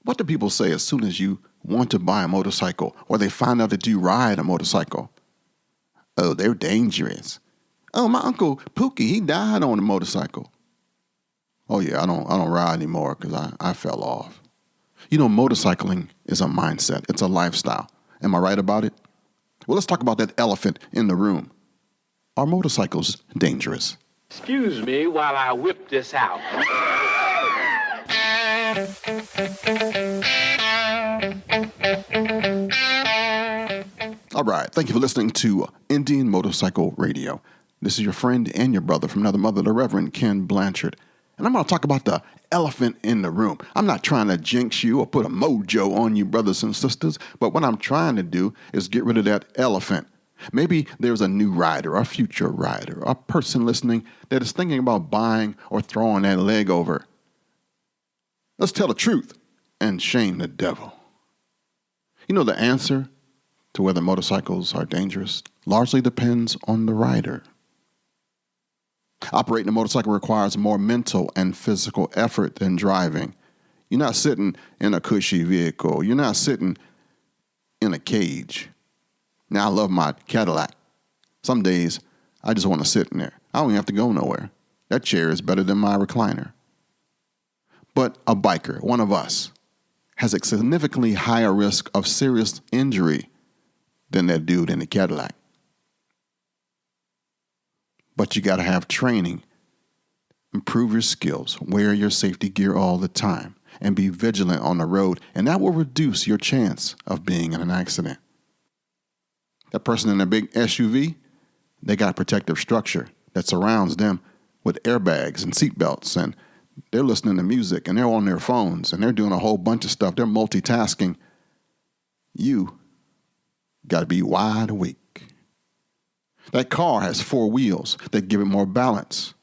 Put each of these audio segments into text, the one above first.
What do people say as soon as you want to buy a motorcycle or they find out that you ride a motorcycle? Oh, they're dangerous. Oh, my Uncle Pookie, he died on a motorcycle. Oh yeah, I don't ride anymore because I fell off. Motorcycling is a mindset. It's a lifestyle. Am I right about it? Well, let's talk about that elephant in the room. Are motorcycles dangerous? Excuse me while I whip this out. All right. Thank you for listening to Indian Motorcycle Radio. This is your friend and your brother from another mother, the Reverend Ken Blanchard. And I'm going to talk about the elephant in the room. I'm not trying to jinx you or put a mojo on you, brothers and sisters, but what I'm trying to do is get rid of that elephant. Maybe there's a new rider, a future rider, a person listening that is thinking about buying or throwing that leg over. Let's tell the truth and shame the devil. The answer to whether motorcycles are dangerous largely depends on the rider. Operating a motorcycle requires more mental and physical effort than driving. You're not sitting in a cushy vehicle. You're not sitting in a cage. Now, I love my Cadillac. Some days, I just want to sit in there. I don't even have to go nowhere. That chair is better than my recliner. But a biker, one of us, has a significantly higher risk of serious injury than that dude in the Cadillac. But you got to have training, improve your skills, wear your safety gear all the time, and be vigilant on the road, and that will reduce your chance of being in an accident. That person in a big SUV, they got protective structure that surrounds them with airbags and seatbelts, and they're listening to music, and they're on their phones, and they're doing a whole bunch of stuff. They're multitasking. You got to be wide awake. That car has 4 wheels that give it more balance.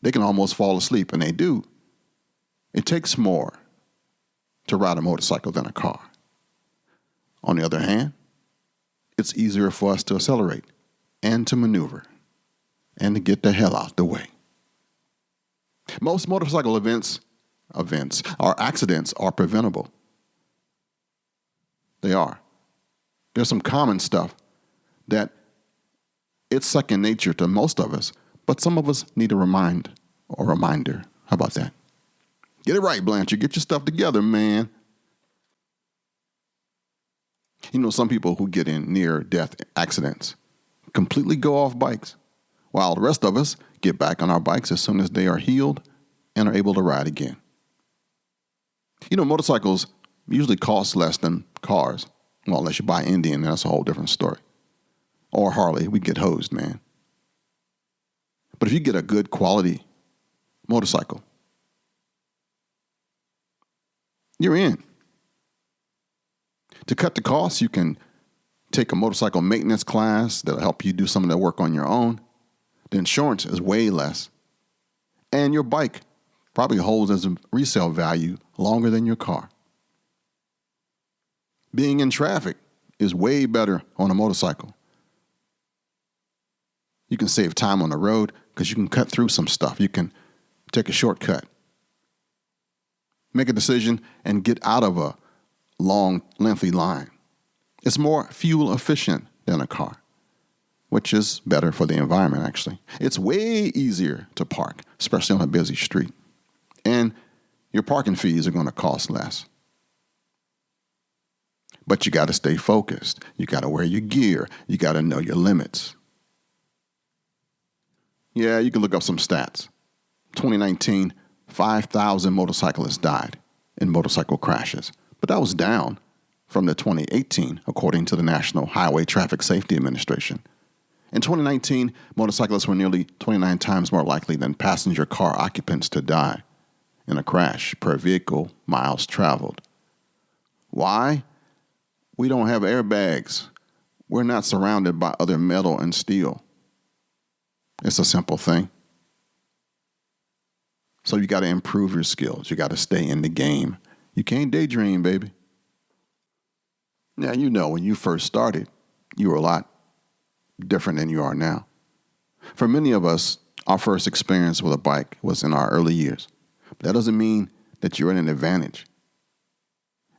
They can almost fall asleep, and they do. It takes more to ride a motorcycle than a car. On the other hand, it's easier for us to accelerate and to maneuver and to get the hell out the way. Most motorcycle events or accidents are preventable. They are. There's some common stuff that it's second nature to most of us, but some of us need a reminder. How about that? Get it right, Blanchard. Get your stuff together, man. Some people who get in near-death accidents completely go off bikes, while the rest of us get back on our bikes as soon as they are healed and are able to ride again. Motorcycles usually cost less than cars. Well, unless you buy Indian, that's a whole different story. Or Harley, we get hosed, man. But if you get a good quality motorcycle, you're in. To cut the costs, you can take a motorcycle maintenance class that'll help you do some of that work on your own. The insurance is way less. And your bike probably holds as a resale value longer than your car. Being in traffic is way better on a motorcycle. You can save time on the road because you can cut through some stuff. You can take a shortcut. Make a decision and get out of a long, lengthy line. It's more fuel efficient than a car, which is better for the environment, actually. It's way easier to park, especially on a busy street. And your parking fees are going to cost less. But you got to stay focused. You got to wear your gear. You got to know your limits. Yeah, you can look up some stats. 2019, 5,000 motorcyclists died in motorcycle crashes. But that was down from the 2018, according to the National Highway Traffic Safety Administration. In 2019, motorcyclists were nearly 29 times more likely than passenger car occupants to die in a crash per vehicle miles traveled. Why? We don't have airbags. We're not surrounded by other metal and steel. It's a simple thing. So you got to improve your skills. You got to stay in the game. You can't daydream, baby. Now, when you first started, you were a lot different than you are now. For many of us, our first experience with a bike was in our early years. But that doesn't mean that you're at an advantage.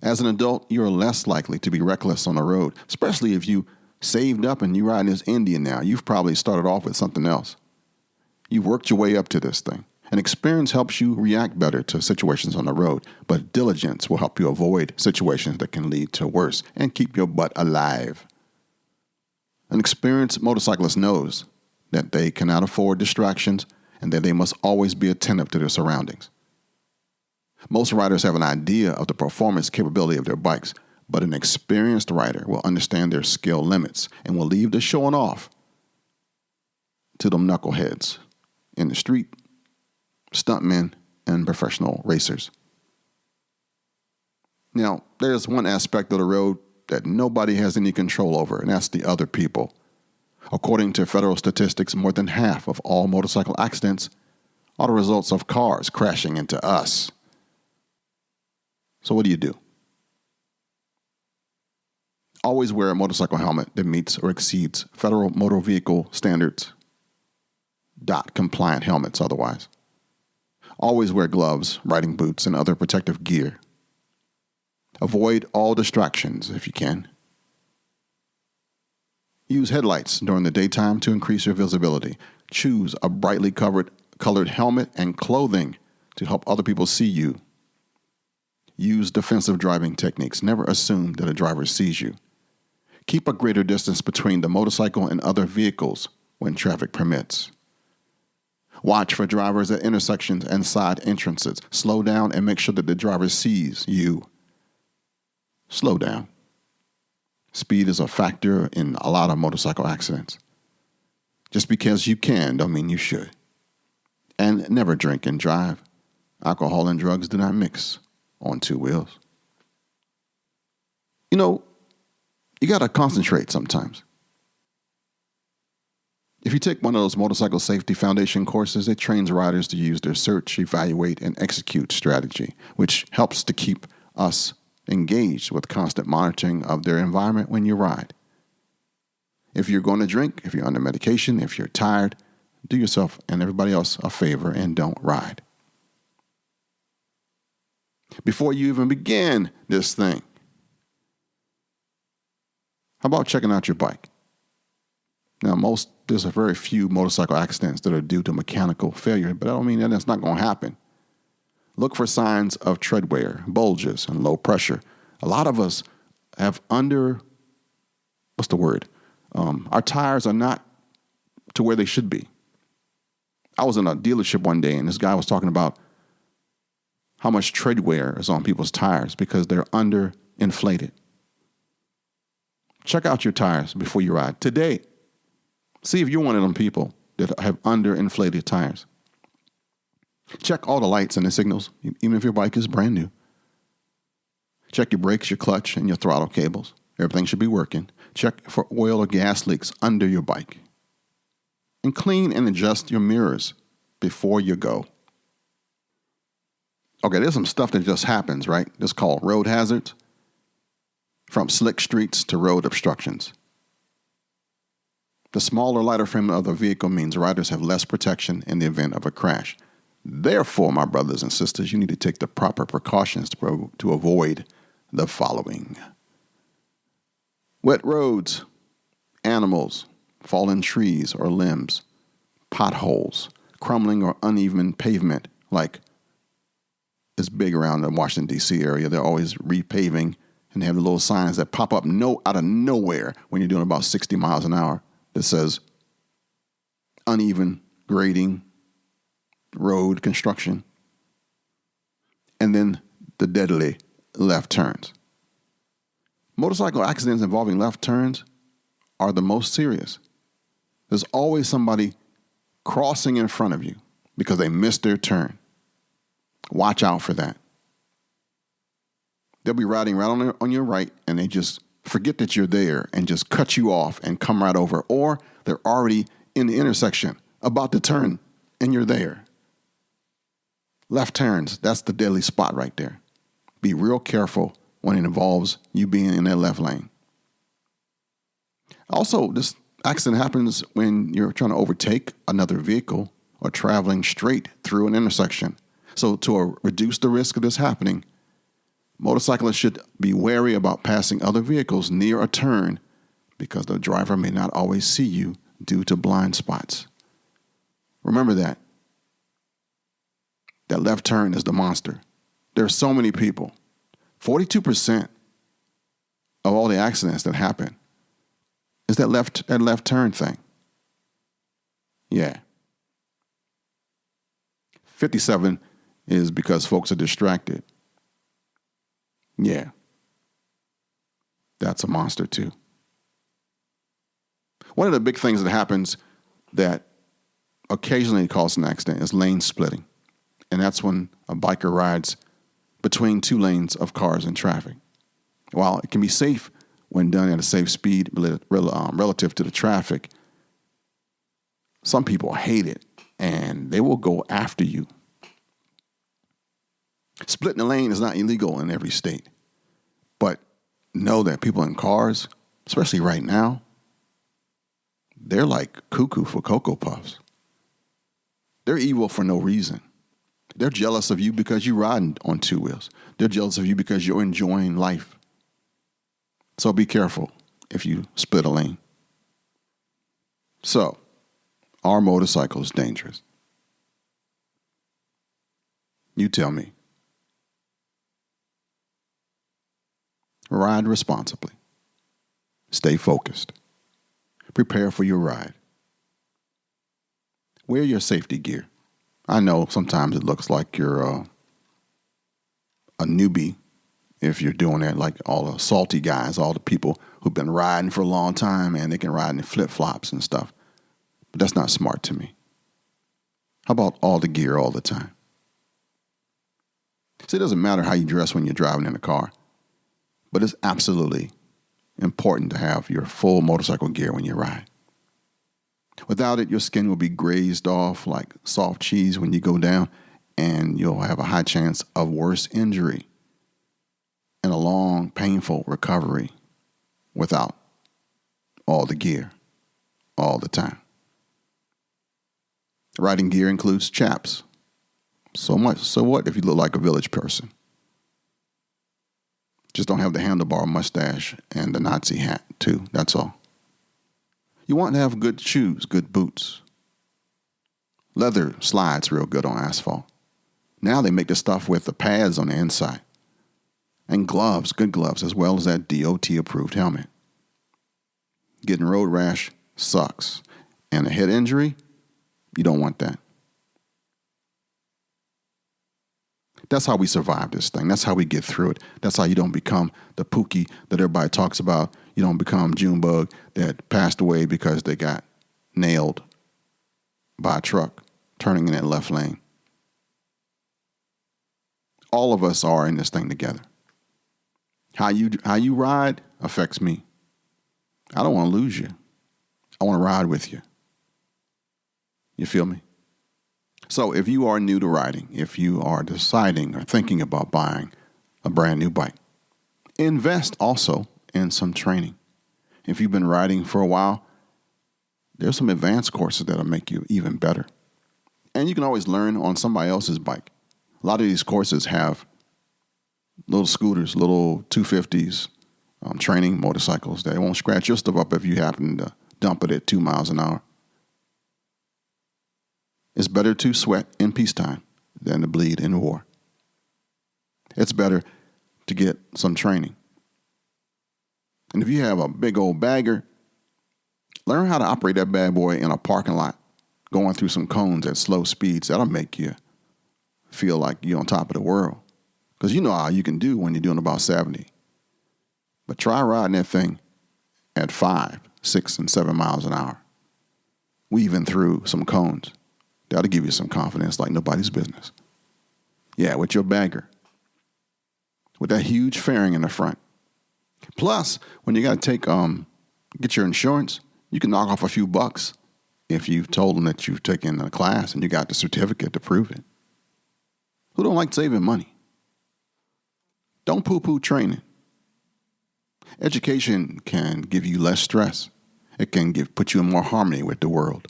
As an adult, you're less likely to be reckless on the road, especially if you saved up and you're riding this Indian now. You've probably started off with something else. You've worked your way up to this thing. And experience helps you react better to situations on the road, but diligence will help you avoid situations that can lead to worse and keep your butt alive. An experienced motorcyclist knows that they cannot afford distractions and that they must always be attentive to their surroundings. Most riders have an idea of the performance capability of their bikes, but an experienced rider will understand their skill limits and will leave the showing off to them knuckleheads in the street, stuntmen, and professional racers. Now, there's one aspect of the road that nobody has any control over, and that's the other people. According to federal statistics, more than half of all motorcycle accidents are the results of cars crashing into us. So what do? Always wear a motorcycle helmet that meets or exceeds federal motor vehicle standards. .compliant helmets otherwise. Always wear gloves, riding boots, and other protective gear. Avoid all distractions if you can. Use headlights during the daytime to increase your visibility. Choose a brightly colored helmet and clothing to help other people see you. Use defensive driving techniques. Never assume that a driver sees you. Keep a greater distance between the motorcycle and other vehicles when traffic permits. Watch for drivers at intersections and side entrances. Slow down and make sure that the driver sees you. Slow down. Speed is a factor in a lot of motorcycle accidents. Just because you can don't mean you should. And never drink and drive. Alcohol and drugs do not mix on two wheels. You got to concentrate sometimes. If you take one of those motorcycle safety foundation courses, it trains riders to use their search, evaluate, and execute strategy, which helps to keep us engaged with constant monitoring of their environment when you ride. If you're going to drink, if you're under medication, if you're tired, do yourself and everybody else a favor and don't ride. Before you even begin this thing, how about checking out your bike? Now, there's a very few motorcycle accidents that are due to mechanical failure, but I don't mean that that's not going to happen. Look for signs of tread wear, bulges, and low pressure. A lot of us have our tires are not to where they should be. I was in a dealership one day, and this guy was talking about how much tread wear is on people's tires because they're underinflated. Check out your tires before you ride today. See if you're one of them people that have underinflated tires. Check all the lights and the signals, even if your bike is brand new. Check your brakes, your clutch, and your throttle cables. Everything should be working. Check for oil or gas leaks under your bike. And clean and adjust your mirrors before you go. Okay, there's some stuff that just happens, right? It's called road hazards. From slick streets to road obstructions. The smaller, lighter frame of the vehicle means riders have less protection in the event of a crash. Therefore, my brothers and sisters, you need to take the proper precautions to avoid the following. Wet roads, animals, fallen trees or limbs, potholes, crumbling or uneven pavement, like it's big around the Washington, D.C. area. They're always repaving, and they have the little signs that pop up out of nowhere when you're doing about 60 miles an hour that says uneven grading, road construction, and then the deadly left turns. Motorcycle accidents involving left turns are the most serious. There's always somebody crossing in front of you because they missed their turn. Watch out for that. They'll be riding right on your right, and they just forget that you're there and just cut you off and come right over. Or they're already in the intersection about to turn, and you're there. Left turns, that's the deadly spot right there. Be real careful when it involves you being in that left lane. Also, this accident happens when you're trying to overtake another vehicle or traveling straight through an intersection. So to reduce the risk of this happening, Motorcyclists should be wary about passing other vehicles near a turn because the driver may not always see you due to blind spots. Remember that. That left turn is the monster. There are so many people. 42% of all the accidents that happen is that left turn thing. Yeah. 57 is because folks are distracted. Yeah. That's a monster too. One of the big things that happens that occasionally causes an accident is lane splitting. And that's when a biker rides between two lanes of cars in traffic. While it can be safe when done at a safe speed relative to the traffic, some people hate it and they will go after you. Splitting the lane is not illegal in every state, but know that people in cars, especially right now, they're like cuckoo for Cocoa Puffs. They're evil for no reason. They're jealous of you because you're riding on two wheels. They're jealous of you because you're enjoying life. So be careful if you split a lane. So, are motorcycles dangerous? You tell me. Ride responsibly. Stay focused. Prepare for your ride. Wear your safety gear. I know sometimes it looks like you're a newbie if you're doing that, like all the salty guys, all the people who've been riding for a long time and they can ride in flip-flops and stuff. But that's not smart to me. How about all the gear all the time? See, it doesn't matter how you dress when you're driving in a car, but it's absolutely important to have your full motorcycle gear when you ride. Without it, your skin will be grazed off like soft cheese when you go down, and you'll have a high chance of worse injury and a long, painful recovery without all the gear all the time. Riding gear includes chaps. So what if you look like a village person? Just don't have the handlebar mustache and the Nazi hat, too. That's all. You want to have good shoes, good boots. Leather slides real good on asphalt. Now they make the stuff with the pads on the inside. And gloves, good gloves, as well as that DOT-approved helmet. Getting road rash sucks. And a head injury, you don't want that. That's how we survive this thing. That's how we get through it. That's how you don't become the Pookie that everybody talks about. You don't become Junebug that passed away because they got nailed by a truck turning in that left lane. All of us are in this thing together. How you ride affects me. I don't want to lose you. I want to ride with you. You feel me? So if you are new to riding, if you are deciding or thinking about buying a brand new bike, invest also in some training. If you've been riding for a while, there's some advanced courses that'll make you even better. And you can always learn on somebody else's bike. A lot of these courses have little scooters, little 250s, training motorcycles that won't scratch your stuff up if you happen to dump it at 2 miles an hour. It's better to sweat in peacetime than to bleed in war. It's better to get some training. And if you have a big old bagger, learn how to operate that bad boy in a parking lot, going through some cones at slow speeds. That'll make you feel like you're on top of the world. Because you know how you can do when you're doing about 70. But try riding that thing at 5, 6, and 7 miles an hour, weaving through some cones. That'll give you some confidence like nobody's business. Yeah, with your bagger. With that huge fairing in the front. Plus, when you got to get your insurance, you can knock off a few bucks if you've told them that you've taken a class and you got the certificate to prove it. Who don't like saving money? Don't poo-poo training. Education can give you less stress. It can put you in more harmony with the world.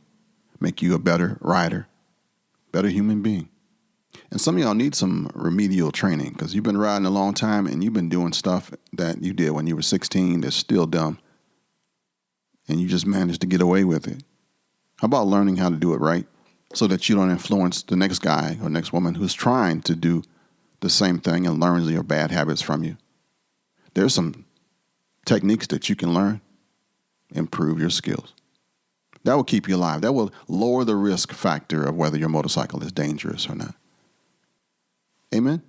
Make you a better rider, better human being. And some of y'all need some remedial training because you've been riding a long time and you've been doing stuff that you did when you were 16 that's still dumb. And you just managed to get away with it. How about learning how to do it right so that you don't influence the next guy or next woman who's trying to do the same thing and learns your bad habits from you? There's some techniques that you can learn, improve your skills. That will keep you alive. That will lower the risk factor of whether your motorcycle is dangerous or not. Amen?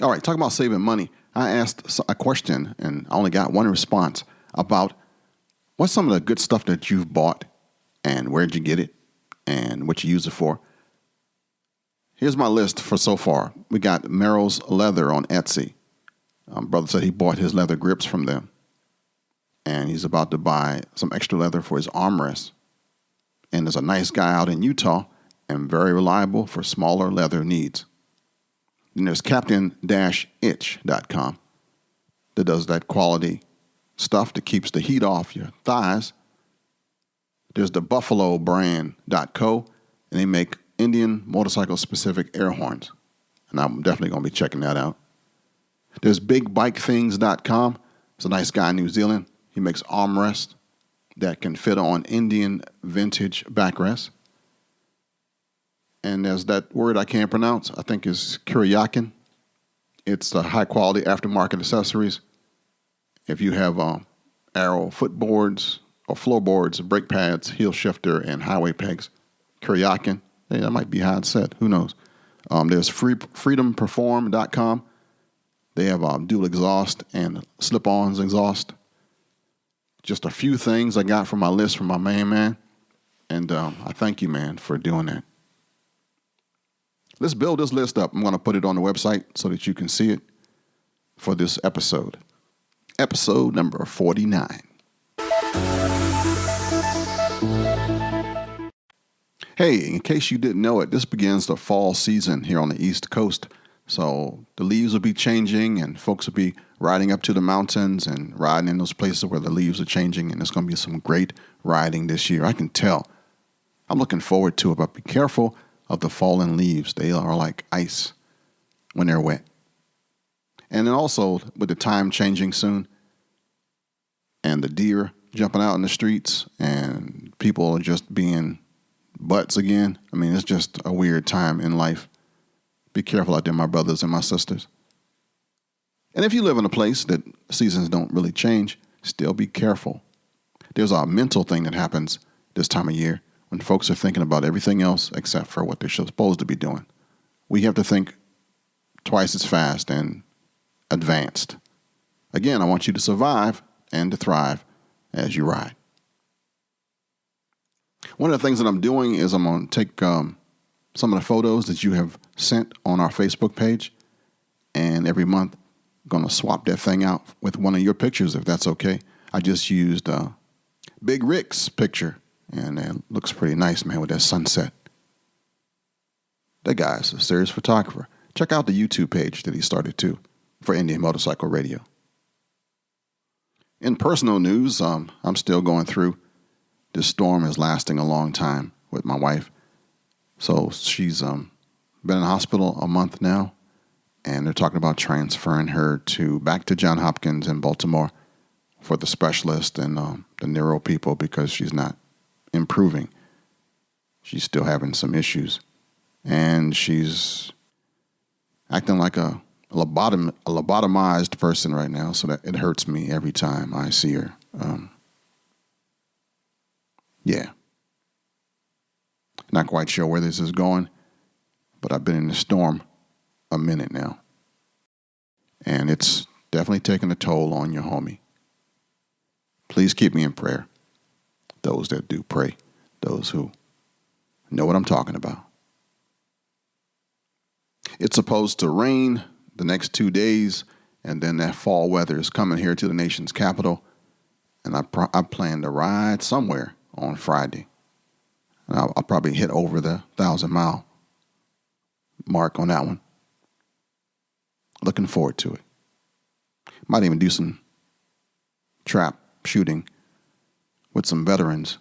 All right, talking about saving money. I asked a question and I only got one response about what's some of the good stuff that you've bought and where'd you get it and what you use it for. Here's my list for so far. We got Merrill's Leather on Etsy. Brother said he bought his leather grips from them. And he's about to buy some extra leather for his armrest. And there's a nice guy out in Utah and very reliable for smaller leather needs. Then there's Captain-Itch.com that does that quality stuff that keeps the heat off your thighs. There's the BuffaloBrand.co, and they make Indian motorcycle-specific air horns. And I'm definitely going to be checking that out. There's BigBikeThings.com. It's a nice guy in New Zealand. He makes armrests that can fit on Indian vintage backrests. And there's that word I can't pronounce. I think is Kuryakin. It's high-quality aftermarket accessories. If you have arrow footboards or floorboards, brake pads, heel shifter, and highway pegs, Kuryakin. Hey, that might be how it's said. Who knows? There's freedomperform.com. They have dual exhaust and slip-ons exhaust. Just a few things I got from my list from my main man. And I thank you, man, for doing that. Let's build this list up. I'm going to put it on the website so that you can see it for this episode. Episode number 49. Hey, in case you didn't know it, this begins the fall season here on the East Coast. So the leaves will be changing and folks will be riding up to the mountains and riding in those places where the leaves are changing. And there's going to be some great riding this year. I can tell. I'm looking forward to it, but be careful of the fallen leaves. They are like ice when they're wet. And then also with the time changing soon and the deer jumping out in the streets and people are just being butts again. I mean, it's just a weird time in life. Be careful out there, my brothers and my sisters. And if you live in a place that seasons don't really change, still be careful. There's a mental thing that happens this time of year when folks are thinking about everything else except for what they're supposed to be doing. We have to think twice as fast and advanced. Again, I want you to survive and to thrive as you ride. One of the things that I'm doing is I'm going to take some of the photos that you have sent on our Facebook page, and every month I'm going to swap that thing out with one of your pictures, if that's okay. I just used Big Rick's picture, and it looks pretty nice, man, with that sunset. That guy's a serious photographer. Check out the YouTube page that he started, too, for Indian Motorcycle Radio. In personal news, I'm still going through. This storm is lasting a long time with my wife. So she's been in the hospital a month now, and they're talking about transferring her back to Johns Hopkins in Baltimore for the specialist and the neuro people because she's not improving. She's still having some issues, and she's acting like a lobotomized person right now, so that it hurts me every time I see her. Yeah. Not quite sure where this is going, but I've been in the storm a minute now. And it's definitely taking a toll on your homie. Please keep me in prayer. Those that do pray, those who know what I'm talking about. It's supposed to rain the next 2 days, and then that fall weather is coming here to the nation's capital. And I plan to ride somewhere on Friday. And I'll probably hit over the 1,000-mile mark on that one. Looking forward to it. Might even do some trap shooting with some veterans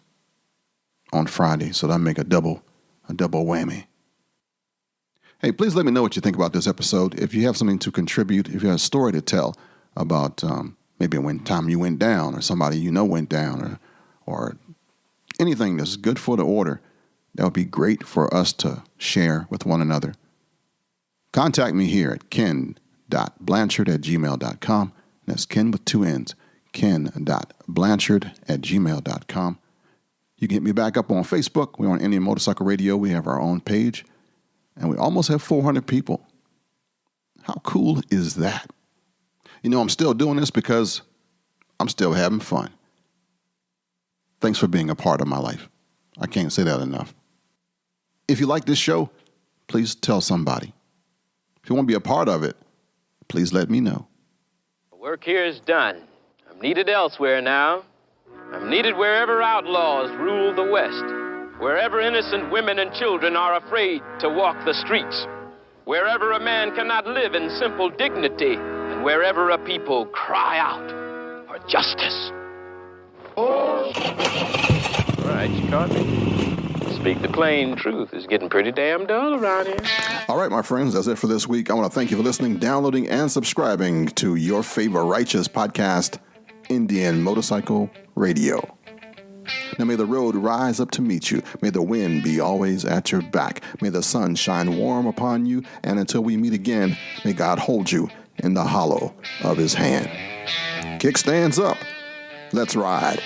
on Friday, so that make a double whammy. Hey, please let me know what you think about this episode. If you have something to contribute, if you have a story to tell about maybe when time you went down, or somebody you know went down, or anything that's good for the order, that would be great for us to share with one another. Contact me here at ken.blanchard@gmail.com. That's Ken with 2 N's, ken.blanchard@gmail.com. You can hit me back up on Facebook. We're on Indian Motorcycle Radio. We have our own page. And we almost have 400 people. How cool is that? You know, I'm still doing this because I'm still having fun. Thanks for being a part of my life. I can't say that enough. If you like this show, please tell somebody. If you want to be a part of it, please let me know. Work here is done. I'm needed elsewhere now. I'm needed wherever outlaws rule the West. Wherever innocent women and children are afraid to walk the streets. Wherever a man cannot live in simple dignity. And wherever a people cry out for justice. All right, you caught me. Speak the plain truth. It's getting pretty damn dull around here. All right, my friends, that's it for this week. I want to thank you for listening, downloading, and subscribing to your favorite righteous podcast, Indian Motorcycle Radio. Now may the road rise up to meet you. May the wind be always at your back. May the sun shine warm upon you. And until we meet again, may God hold you in the hollow of his hand. Kickstands up. Let's ride.